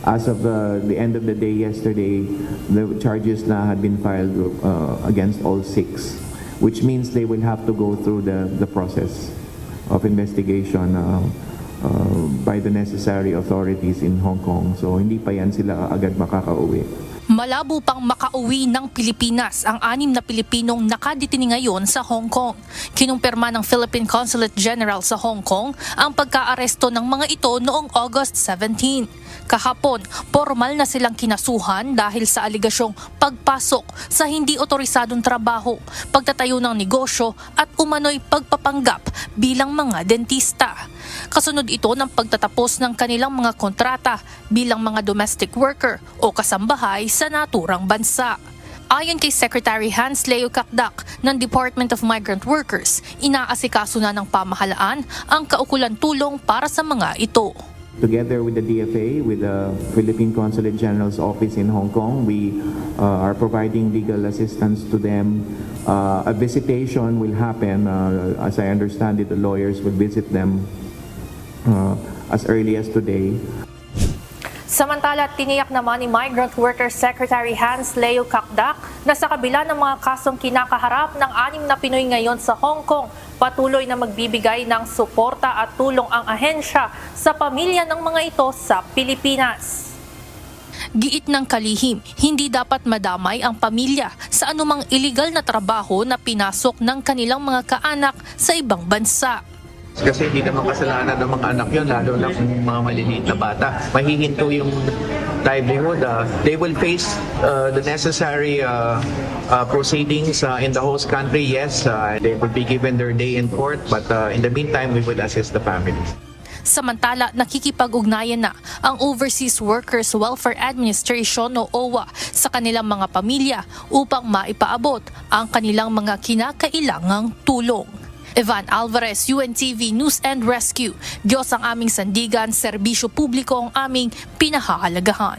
As of the end of the day yesterday, the charges na had been filed against all 6, which means they will have to go through the process of investigation by the necessary authorities in Hong Kong. So hindi pa yan sila agad makakauwi. Malabo pang makauwi ng Pilipinas ang 6 na Pilipinong nakadetini ngayon sa Hong Kong. Kinumpirma ng Philippine Consulate General sa Hong Kong ang pagkaaresto ng mga ito noong August 17. Kahapon, formal na silang kinasuhan dahil sa aligasyong pagpasok sa hindi otorisadong trabaho, pagtatayo ng negosyo at umano'y pagpapanggap bilang mga dentista. Kasunod ito ng pagtatapos ng kanilang mga kontrata bilang mga domestic worker o kasambahay sa naturang bansa. Ayon kay Secretary Hans Leo Kakdak ng Department of Migrant Workers, inaasikaso na ng pamahalaan ang kaukulang tulong para sa mga ito. Together with the DFA, with the Philippine Consulate General's office in Hong Kong, we are providing legal assistance to them. A visitation will happen. As I understand it, the lawyers will visit them as early as today. Samantala, tiniyak naman ni Migrant Workers Secretary Hans Leo Kakdak na sa kabila ng mga kasong kinakaharap ng 6 na Pinoy ngayon sa Hong Kong, patuloy na magbibigay ng suporta at tulong ang ahensya sa pamilya ng mga ito sa Pilipinas. Giit ng kalihim, hindi dapat madamay ang pamilya sa anumang illegal na trabaho na pinasok ng kanilang mga kaanak sa ibang bansa. Kasi hindi naman kasalanan ng mga anak yun, lalo na kung mga maliliit na bata. Mahihinto yung livelihood. They will face the necessary proceedings in the host country. Yes, they will be given their day in court, but in the meantime, we will assist the families. Samantala, nakikipag-ugnayan na ang Overseas Workers Welfare Administration o OWA sa kanilang mga pamilya upang maipaabot ang kanilang mga kinakailangang tulong. Evan Alvarez, UNTV News and Rescue. Diyos ang aming sandigan, serbisyo publiko ang aming pinahahalagahan.